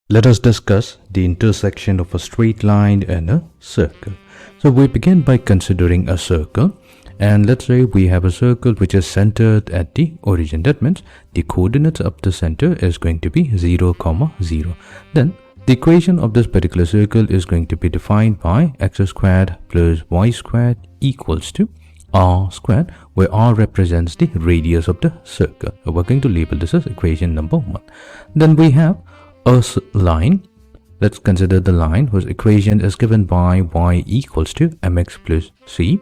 Let us discuss the intersection of a straight line and a circle. So we begin by considering a circle, and let's say we have a circle which is centered at the origin. That means the coordinates of the center is going to be 0, 0. Then the equation of this particular circle is going to be defined by x squared plus y squared equals to r squared, where r represents the radius of the circle. So we're going to label this as equation number 1. Then we have a line. Let's consider the line whose equation is given by y equals to mx plus c.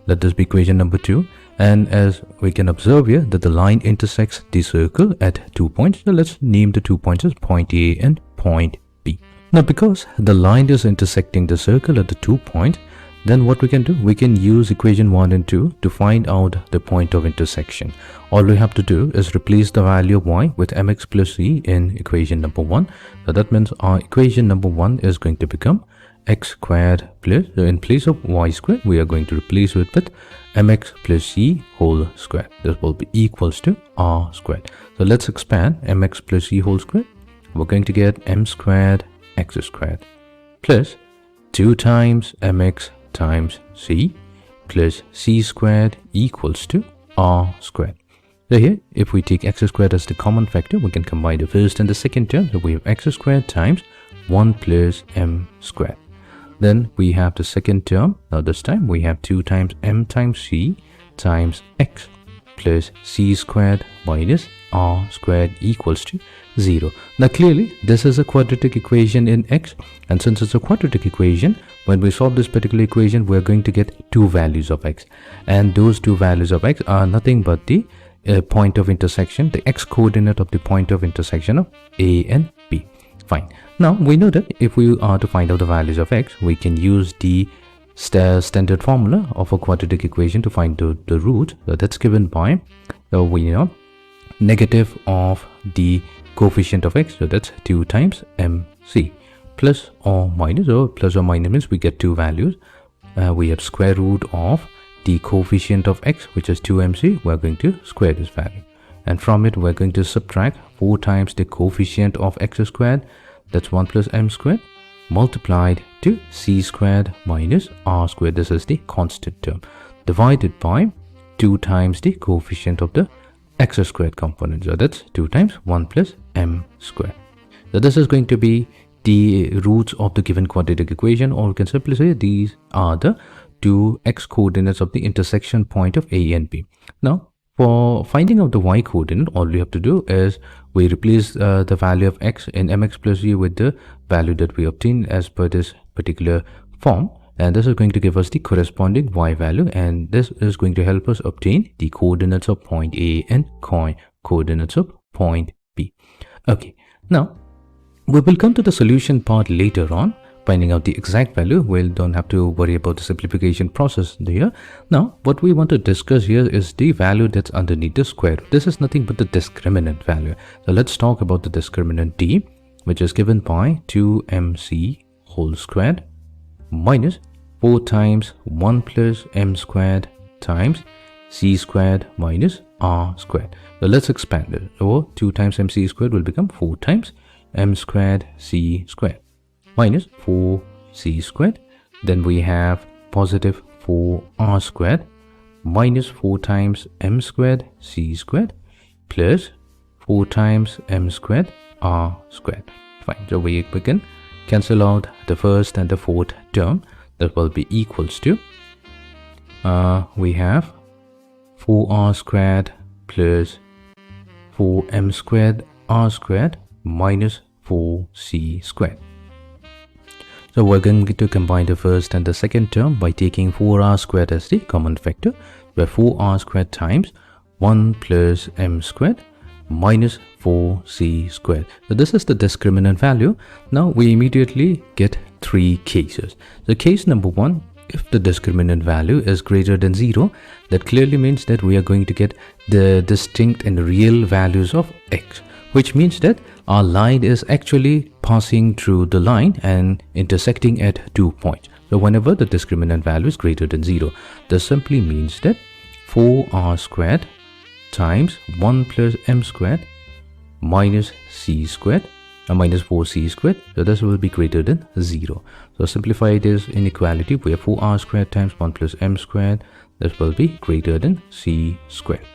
Let this be equation number 2. And as we can observe here that the line intersects the circle at 2 points. So let's name the 2 points as point A and point B. Now because the line is intersecting the circle at the 2 points, then what we can do, we can use equation 1 and 2 to find out the point of intersection. All we have to do is replace the value of y with mx plus c in equation number 1. So that means our equation number 1 is going to become x squared plus, so in place of y squared, we are going to replace it with mx plus c whole squared. This will be equals to r squared. So let's expand mx plus c whole squared. We're going to get m squared x squared plus 2 times mx times c plus c squared equals to r squared. So here, if we take x squared as the common factor, we can combine the first and the second term. So we have x squared times 1 plus m squared. Then we have the second term. Now this time we have 2 times m times c times x plus c squared minus r squared equals to 0. Now clearly this is a quadratic equation in x, and since it's a quadratic equation, when we solve this particular equation, we're going to get 2 values of x, and those 2 values of x are nothing but the point of intersection, the x coordinate of the point of intersection of a and b. Fine. Now we know that if we are to find out the values of x, we can use the standard formula of a quadratic equation to find the root. So that's given by, so we know negative of the coefficient of x, so that's 2 times mc plus or minus, or plus or minus means we get 2 values. We have square root of the coefficient of x, which is 2mc. We're going to square this value, and from it we're going to subtract 4 times the coefficient of x squared, that's 1 plus m squared, multiplied to c squared minus r squared, this is the constant term, divided by 2 times the coefficient of the x squared component, so that's 2 times 1 plus m squared. So this is going to be the roots of the given quadratic equation, or we can simply say these are the 2 x coordinates of the intersection point of a and b. Now for finding out the y coordinate, all we have to do is we replace the value of x in mx plus c with the value that we obtain as per this particular form, and this is going to give us the corresponding y value, and this is going to help us obtain the coordinates of point A and coordinates of point B. Okay, now we will come to the solution part later on, finding out the exact value. We don't have to worry about the simplification process here. Now what we want to discuss here is the value that's underneath the square root. This is nothing but the discriminant value. So let's talk about the discriminant d, which is given by 2mc whole squared minus 4 times 1 plus m squared times c squared minus r squared. So let's expand it. So 2 times mc squared will become 4 times m squared c squared minus 4c squared. Then we have positive 4r squared minus 4 times m squared c squared plus 4 times m squared r squared. Fine. So we can cancel out the first and the fourth term. That will be equals to, we have 4r squared plus 4m squared r squared minus 4c squared. So we're going to combine the first and the second term by taking 4r squared as the common factor, where 4r squared times 1 plus m squared minus 4c squared. So this is the discriminant value. Now we immediately get 3 cases. So case number 1, if the discriminant value is greater than 0, that clearly means that we are going to get the distinct and real values of x, which means that our line is actually passing through the line and intersecting at 2 points. So whenever the discriminant value is greater than 0, this simply means that 4r squared times 1 plus m squared minus c squared minus 4c squared. So this will be greater than 0. So simplify this inequality. We have 4r squared times 1 plus m squared. This will be greater than c squared.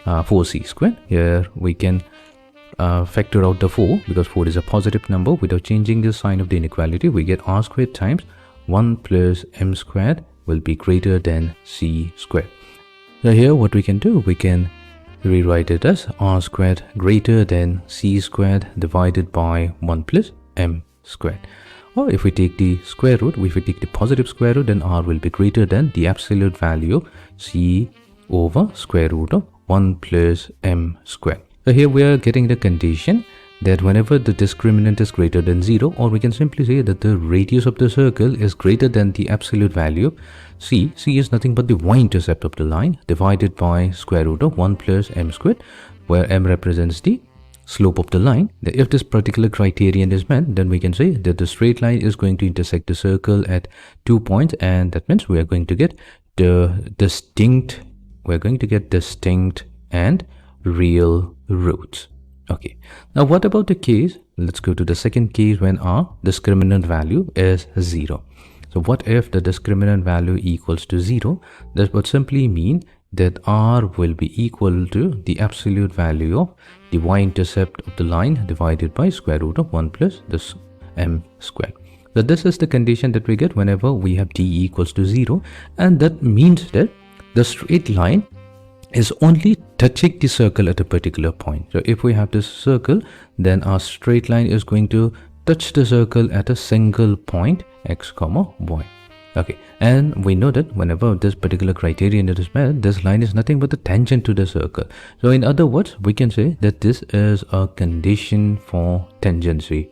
4c squared. Here we can factor out the 4 because 4 is a positive number. Without changing the sign of the inequality, we get r squared times 1 plus m squared will be greater than c squared. So here what we can do, we can rewrite it as r squared greater than c squared divided by 1 plus m squared. Or if we take the square root, if we take the positive square root, then r will be greater than the absolute value c over square root of 1 plus m squared. So here we are getting the condition that whenever the discriminant is greater than 0, or we can simply say that the radius of the circle is greater than the absolute value c. C is nothing but the y-intercept of the line divided by square root of 1 plus m squared, where m represents the slope of the line. If this particular criterion is met, then we can say that the straight line is going to intersect the circle at 2 points, and that means we are going to get the distinct and real roots. Okay, now what about the case? Let's go to the second case when our discriminant value is 0. So what if the discriminant value equals to 0? That would simply mean that r will be equal to the absolute value of the y-intercept of the line divided by square root of 1 plus this m squared. So this is the condition that we get whenever we have d equals to 0, and that means that the straight line is only touching the circle at a particular point. So if we have this circle, then our straight line is going to touch the circle at a single point x comma y. Okay, and we know that whenever this particular criterion is met, this line is nothing but the tangent to the circle. So in other words, we can say that this is a condition for tangency.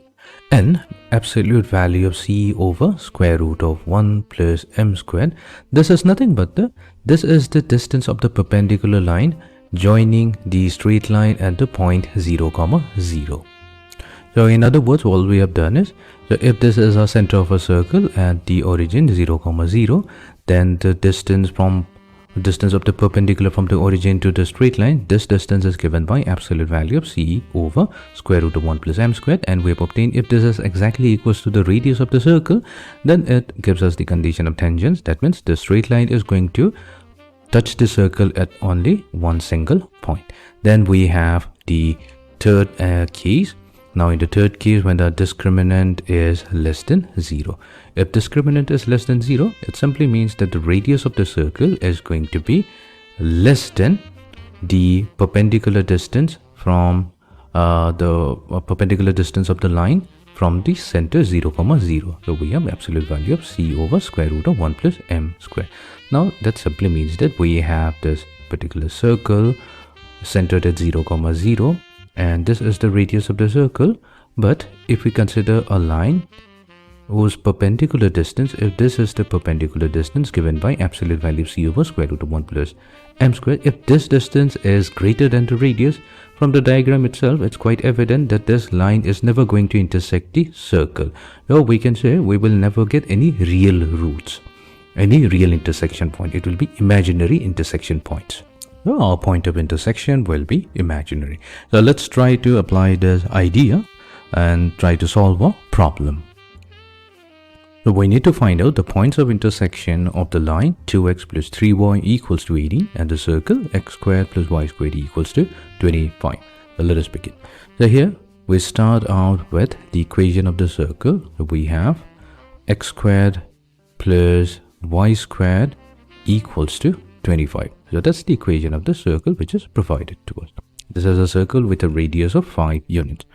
And absolute value of c over square root of 1 plus m squared, this is nothing but this is the distance of the perpendicular line joining the straight line at the point 0 comma 0. So in other words, all we have done is, so if this is a center of a circle at the origin 0 comma 0, then the distance of the perpendicular from the origin to the straight line, this distance is given by absolute value of c over square root of 1 plus m squared, and we have obtained if this is exactly equals to the radius of the circle, then it gives us the condition of tangents. That means the straight line is going to touch the circle at only one single point. Then we have the third case. Now in the third case, when the discriminant is less than 0. If discriminant is less than 0, it simply means that the radius of the circle is going to be less than the perpendicular distance from perpendicular distance of the line from the center 0 comma 0. So we have absolute value of c over square root of 1 plus m squared. Now that simply means that we have this particular circle centered at 0 comma 0, and this is the radius of the circle. But if we consider a line whose perpendicular distance, if this is the perpendicular distance given by absolute value of c over square root of 1 plus m squared, if this distance is greater than the radius, from the diagram itself, it's quite evident that this line is never going to intersect the circle. So we can say we will never get any real roots, any real intersection point. It will be imaginary intersection points. So our point of intersection will be imaginary. So let's try to apply this idea and try to solve a problem. So we need to find out the points of intersection of the line 2x plus 3y equals to 18 and the circle x squared plus y squared equals to 25. So let us begin. So here we start out with the equation of the circle. So we have x squared plus y squared equals to 25. So that's the equation of the circle which is provided to us. This is a circle with a radius of 5 units.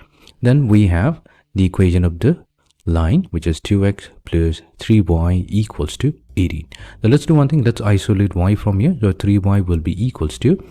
Then we have the equation of the line which is 2x plus 3y equals to 18. So let's do one thing. Let's isolate y from here. So 3y will be equals to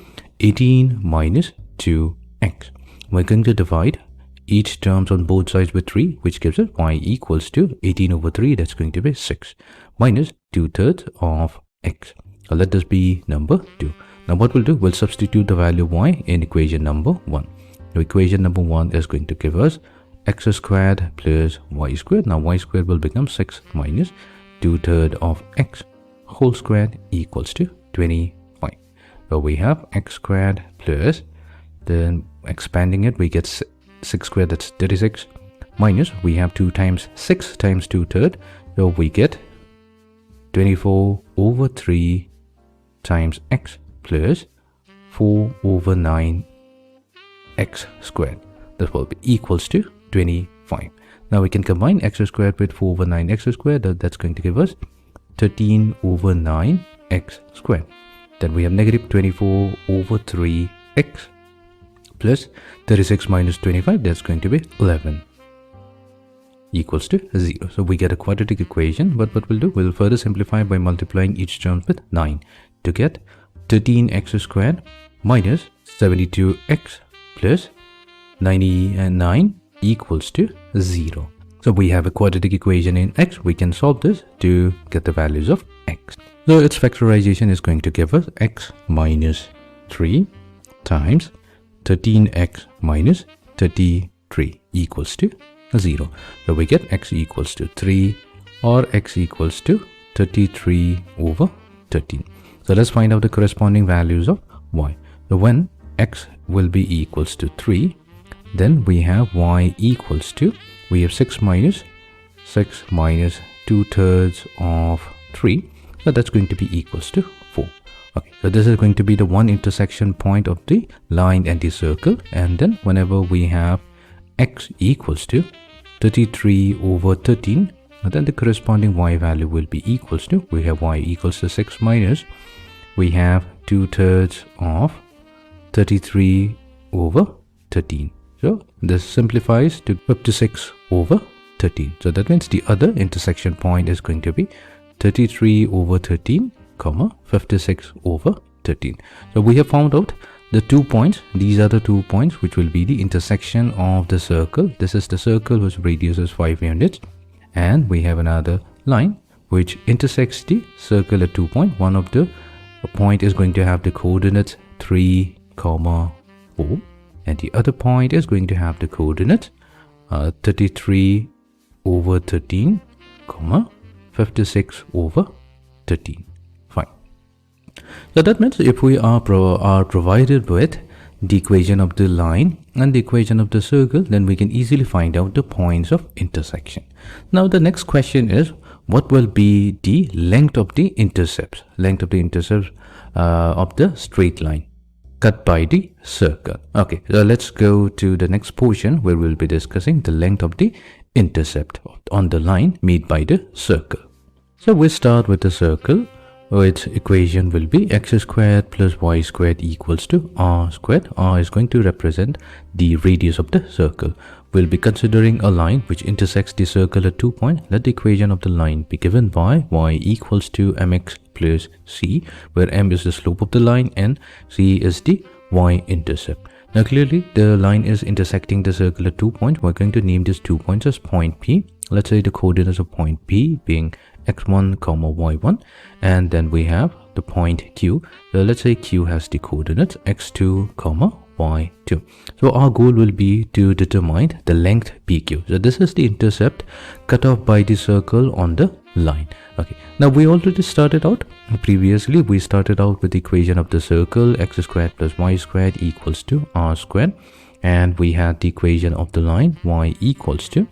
18 minus 2x. We're going to divide each terms on both sides with 3, which gives us y equals to 18 over 3. That's going to be 6 minus 2/3 of x. So let this be number 2. Now what we'll do, we'll substitute the value of y in equation number 1. So equation number 1 is going to give us x squared plus y squared. Now y squared will become 6 minus 2/3 of x whole squared equals to 25. So we have x squared plus, then expanding it, we get 6 squared, that's 36, minus we have 2 times 6 times 2/3, so we get 24 over 3 times x plus 4 over 9 x squared. This will be equals to 25. Now we can combine x squared with 4 over 9 x squared. That's going to give us 13 over 9 x squared. Then we have negative 24 over 3 x plus 36 minus 25. That's going to be 11 equals to 0. So we get a quadratic equation. But what we'll do, we'll further simplify by multiplying each term with 9 to get 13x squared minus 72x plus 99 equals to 0. So we have a quadratic equation in x. We can solve this to get the values of x. So its factorization is going to give us x minus 3 times 13x minus 33 equals to 0. So we get x equals to 3 or x equals to 33 over 13. So let's find out the corresponding values of y. So when x will be equals to 3, then we have y equals to, we have 6 minus 2/3 of 3. So that's going to be equals to 4. Okay, so this is going to be the one intersection point of the line and the circle. And then whenever we have x equals to 33 over 13, then the corresponding y value will be equals to, we have y equals to 6 minus, we have 2/3 of 33 over 13. So this simplifies to 56 over 13. So that means the other intersection point is going to be 33 over 13, comma 56 over 13. So we have found out the 2 points. These are the 2 points which will be the intersection of the circle. This is the circle whose radius is 5 units. And we have another line which intersects the circle at 2 points. One of the point is going to have the coordinates 3, 4. And the other point is going to have the coordinates 33 over 13, 56 over 13. Fine. So that means if we are provided with the equation of the line and the equation of the circle, then we can easily find out the points of intersection. Now the next question is, what will be the length of the intercepts? Length of the intercepts of the straight line cut by the circle. Okay, so let's go to the next portion where we'll be discussing the length of the intercept on the line made by the circle. So we start with the circle. Its equation will be x squared plus y squared equals to r squared. R is going to represent the radius of the circle. We'll be considering a line which intersects the circle at 2 points. Let the equation of the line be given by y equals to mx plus c, where m is the slope of the line and c is the y-intercept. Now clearly the line is intersecting the circle at 2 points. We're going to name these 2 points as point P. Let's say the coordinates of point P being x1, y1, and then we have the point Q. So let's say Q has the coordinates x2, y2. So our goal will be to determine the length PQ. So this is the intercept cut off by the circle on the line. Okay, now we already started out previously. We started out with the equation of the circle x squared plus y squared equals to r squared, and we had the equation of the line y equals to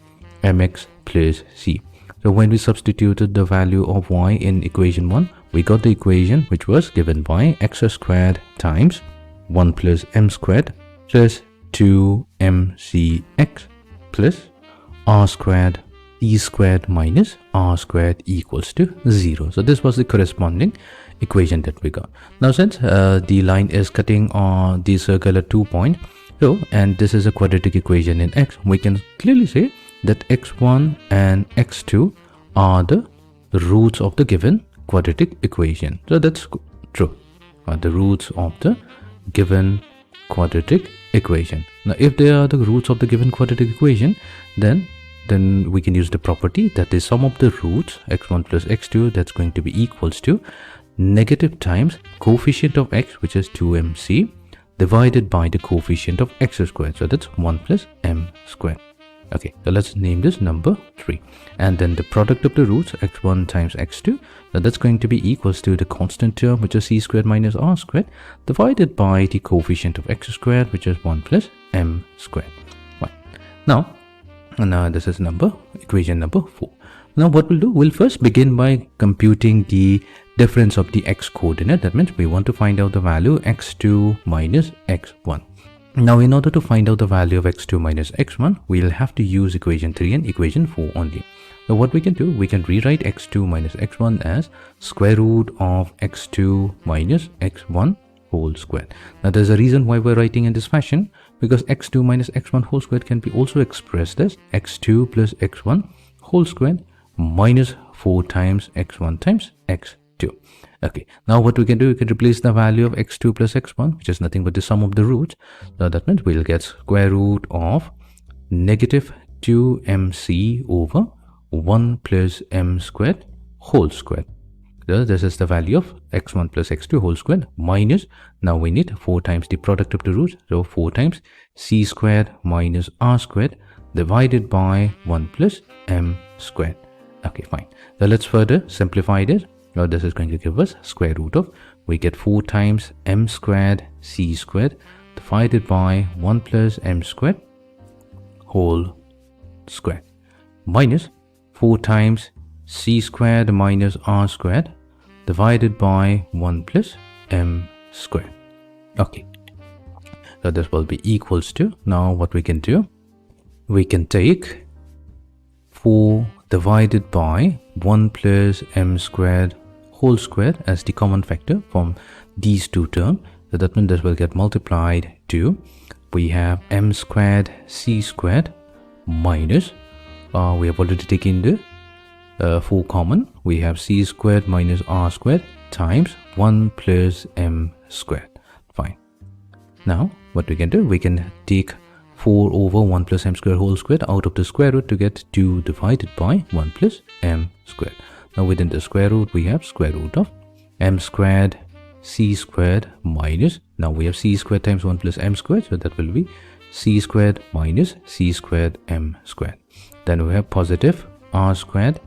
mx plus c. So when we substituted the value of y in equation 1, we got the equation which was given by x squared times 1 plus m squared plus 2mcx plus r squared c squared minus r squared equals to 0. So this was the corresponding equation that we got. Now since the line is cutting on the circle at 2 points, so and this is a quadratic equation in x, we can clearly say that x1 and x2 are the roots of the given quadratic equation. So that's true. The roots of the given quadratic equation. Now if they are the roots of the given quadratic equation, then we can use the property that the sum of the roots x1 plus x2, that's going to be equals to negative times coefficient of x, which is 2mc, divided by the coefficient of x squared. So that's 1 plus m squared. Okay, so let's name this number 3. And then the product of the roots x1 times x2, so that's going to be equals to the constant term, which is c squared minus r squared, divided by the coefficient of x squared, which is 1 plus m squared. Right. Now And this is equation number 4. Now what we'll do, we'll first begin by computing the difference of the x coordinate. That means we want to find out the value x2 minus x1. Now in order to find out the value of x2 minus x1, we'll have to use equation 3 and equation 4 only. So what we can do, we can rewrite x2 minus x1 as square root of x2 minus x1 whole squared. Now there's a reason why we're writing in this fashion, because x2 minus x1 whole squared can be also expressed as x2 plus x1 whole squared minus 4 times x1 times x2. Okay, now what we can do, we can replace the value of x2 plus x1, which is nothing but the sum of the roots. So that means we'll get square root of negative 2mc over 1 plus m squared whole squared. So this is the value of x1 plus x2 whole squared minus, now we need 4 times the product of the roots. So 4 times c squared minus r squared divided by 1 plus m squared. Okay, fine. So let's further simplify this. Now this is going to give us square root of, we get 4 times m squared c squared divided by 1 plus m squared whole squared minus 4 times c squared minus r squared divided by 1 plus m squared. Okay, so this will be equals to, now what we can do, we can take 4 divided by 1 plus m squared whole squared as the common factor from these two terms. So that means this will get multiplied to, we have m squared c squared minus, we have already taken the 4 common, we have c squared minus r squared times 1 plus m squared. Fine. Now what we can do, we can take 4 over 1 plus m squared whole squared out of the square root to get 2 divided by 1 plus m squared. Now within the square root, we have square root of m squared c squared minus, now we have c squared times 1 plus m squared, so that will be c squared minus c squared m squared. Then we have positive r squared,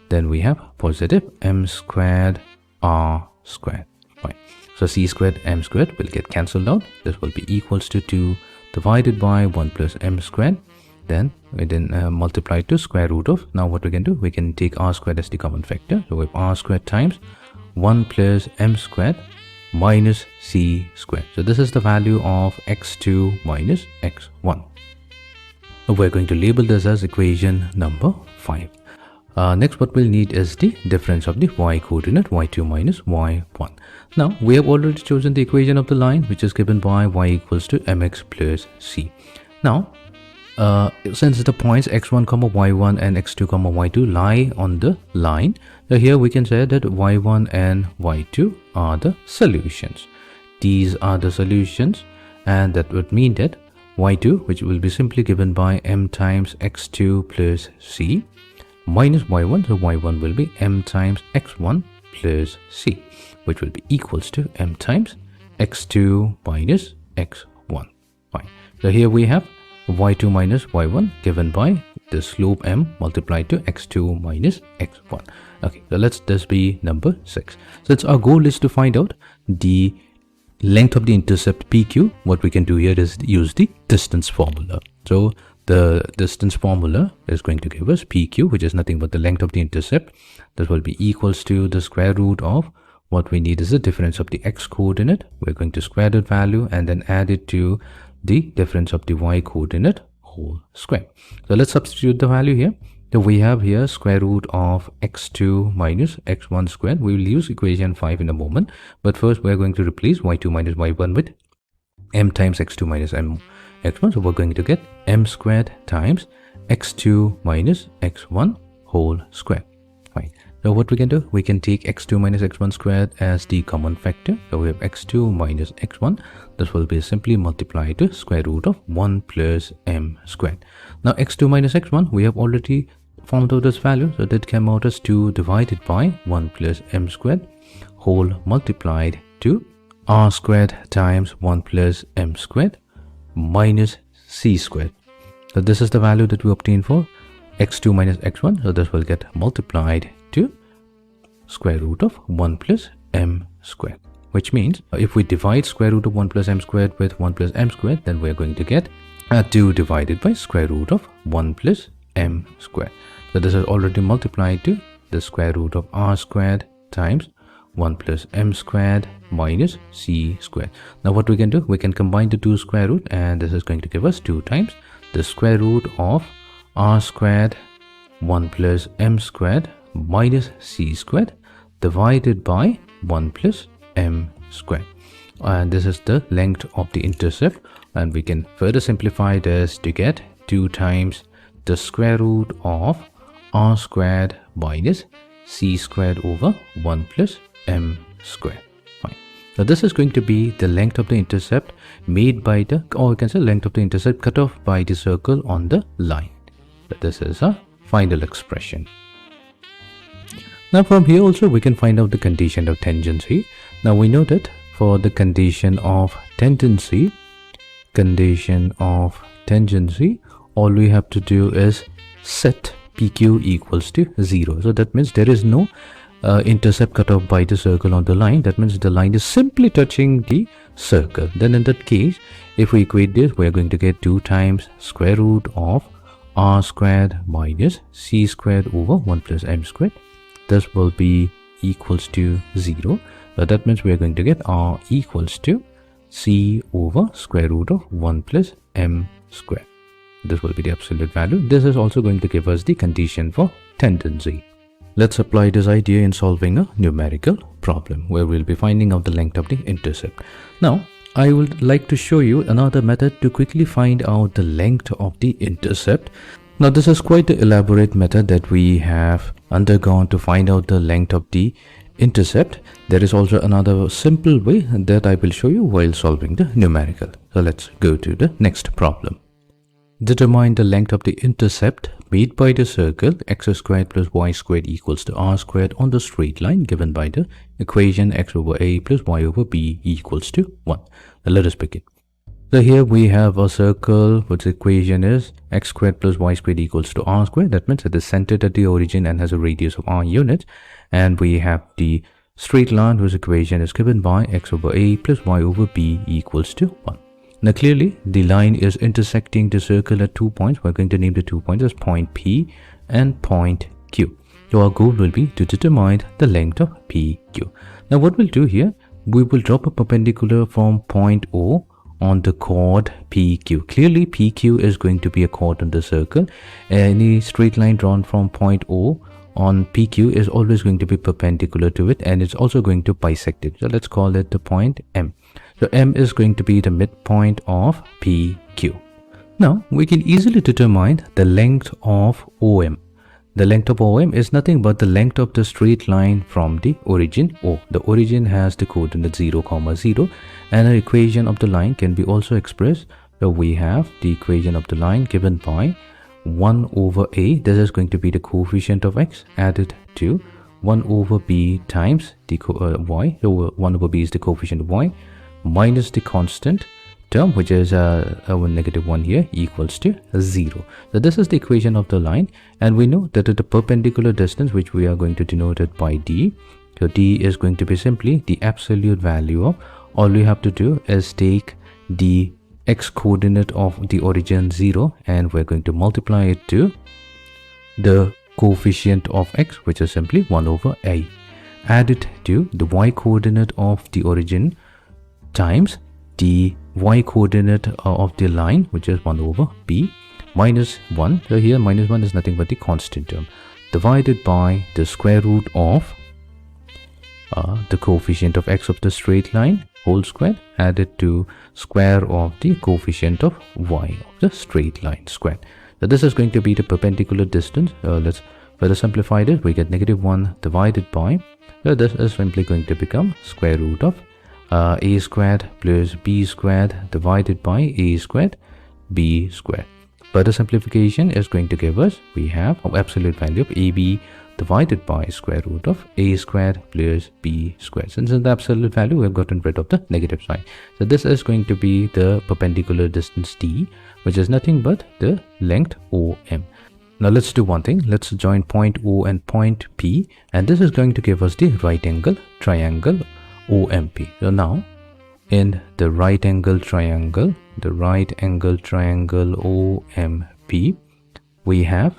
then we have positive m squared r squared. Fine. So c squared m squared will get cancelled out. This will be equals to 2 divided by 1 plus m squared. Then we multiply to square root of, now what we can do, we can take r squared as the common factor. So we have r squared times 1 plus m squared minus c squared. So this is the value of x2 minus x1. We're going to label this as equation number 5. Next what we'll need is the difference of the y coordinate, y2 minus y1. Now we have already chosen the equation of the line, which is given by y equals to mx plus c. Now since the points x1 comma y1 and x2 comma y2 lie on the line, so here we can say that y1 and y2 are the solutions. These are the solutions, and that would mean that y2, which will be simply given by m times x2 plus c, minus y1, so y1 will be m times x1 plus c, which will be equals to m times x2 minus x1. Fine. So here we have y2 minus y1 given by the slope m multiplied to x2 minus x1. Okay, so let's this be number 6. Since our goal is to find out the length of the intercept PQ, what we can do here is use the distance formula. So the distance formula is going to give us PQ, which is nothing but the length of the intercept. That will be equals to the square root of, what we need is the difference of the x coordinate. We're going to square that value and then add it to the difference of the y coordinate whole square. So let's substitute the value here. So we have here square root of x2 minus x1 squared. We will use equation 5 in a moment, but first we're going to replace y2 minus y1 with m times x2 minus m x1. So we're going to get m squared times x2 minus x1 whole square. Fine. So what we can do, we can take x2 minus x1 squared as the common factor. So we have x2 minus x1. This will be simply multiplied to square root of 1 plus m squared. Now x2 minus x1, we have already found out this value. So that came out as 2 divided by 1 plus m squared whole multiplied to r squared times 1 plus m squared minus c squared. So this is the value that we obtain for x2 minus x1. So this will get multiplied to square root of 1 plus m squared, which means if we divide square root of 1 plus m squared with 1 plus m squared, then we're going to get 2 divided by square root of 1 plus m squared. So this is already multiplied to the square root of r squared times 1 plus m squared minus c squared. Now what we can do, we can combine the two square root, and this is going to give us 2 times the square root of r squared 1 plus m squared minus c squared divided by 1 plus m squared. And this is the length of the intercept, and we can further simplify this to get 2 times the square root of r squared minus c squared over 1 plus m squared. Fine. Now this is going to be the length of the intercept made by the, or we can say length of the intercept cut off by the circle on the line. So this is a final expression. Now from here also we can find out the condition of tangency. Now we know that for the condition of tangency, all we have to do is set PQ equals to 0. So that means there is no intercept cut off by the circle on the line. That means the line is simply touching the circle. Then in that case, if we equate this, we are going to get 2 times square root of r squared minus c squared over 1 plus m squared. This will be equals to 0. So that means we are going to get r equals to c over square root of 1 plus m squared. This will be the absolute value. This is also going to give us the condition for tangency. Let's apply this idea in solving a numerical problem where we'll be finding out the length of the intercept. Now, I would like to show you another method to quickly find out the length of the intercept. Now, this is quite an elaborate method that we have undergone to find out the length of the intercept. There is also another simple way that I will show you while solving the numerical. So let's go to the next problem. Determine the length of the intercept made by the circle x squared plus y squared equals to r squared on the straight line given by the equation x over a plus y over b equals to 1. Now let us begin. So here we have a circle whose equation is x squared plus y squared equals to r squared. That means it is centered at the origin and has a radius of r units. And we have the straight line whose equation is given by x over a plus y over b equals to 1. Now clearly the line is intersecting the circle at 2 points. We're going to name the 2 points as point P and point Q. So our goal will be to determine the length of PQ. Now what we'll do here, we will drop a perpendicular from point O on the chord PQ. Clearly PQ is going to be a chord on the circle. Any straight line drawn from point O on PQ is always going to be perpendicular to it, and it's also going to bisect it. So let's call it the point M. So M is going to be the midpoint of PQ. Now we can easily determine the length of OM. The length of OM is nothing but the length of the straight line from the origin O. The origin has the coordinate 0, 0, and an equation of the line can be also expressed. So we have the equation of the line given by 1 over a, this is going to be the coefficient of x, added to 1 over b times the y. So 1 over b is the coefficient of y, minus the constant term, which is negative 1 here, equals to 0. So this is the equation of the line, and we know that the perpendicular distance, which we are going to denote it by d. So d is going to be simply the absolute value of, all we have to do is take the x coordinate of the origin 0, and we're going to multiply it to the coefficient of x, which is simply 1 over a, added to the y coordinate of the origin times the y coordinate of the line, which is 1 over b, minus 1. So here minus 1 is nothing but the constant term, divided by the square root of the coefficient of x of the straight line whole square, added to square of the coefficient of y of the straight line square. So this is going to be the perpendicular distance. Let's further simplify this. We get negative 1 divided by, so this is simply going to become square root of a squared plus b squared divided by a squared b squared. Further simplification is going to give us, we have an absolute value of ab divided by square root of a squared plus b squared. Since in the absolute value, we have gotten rid of the negative sign. So this is going to be the perpendicular distance d, which is nothing but the length OM. Now let's do one thing. Let's join point O and point P, and this is going to give us the right angle triangle OMP. So now in the right angle triangle OMP, we have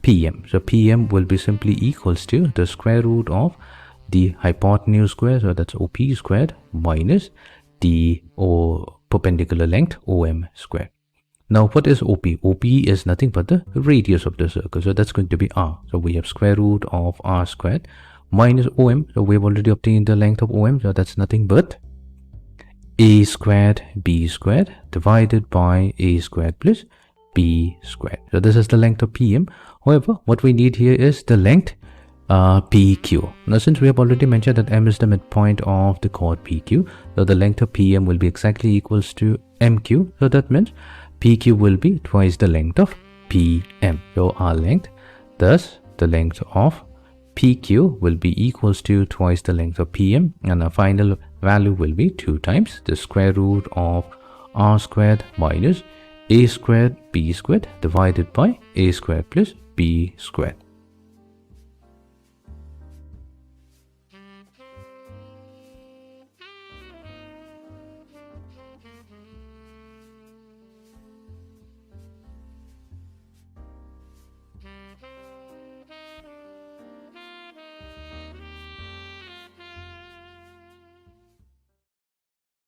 pm. So pm will be simply equals to the square root of the hypotenuse square, so that's op squared, minus the perpendicular length om squared. Now what is op? Op is nothing but the radius of the circle, so that's going to be r. So we have square root of r squared minus om. So we've already obtained the length of om, so that's nothing but a squared b squared divided by a squared plus b squared. So this is the length of pm. However, what we need here is the length pq. Now since we have already mentioned that m is the midpoint of the chord pq, so the length of pm will be exactly equals to mq. So that means pq will be twice the length of pm. So our length, thus the length of pq will be equals to twice the length of pm, and our final value will be 2 times the square root of r squared minus a squared b squared divided by a squared plus b squared.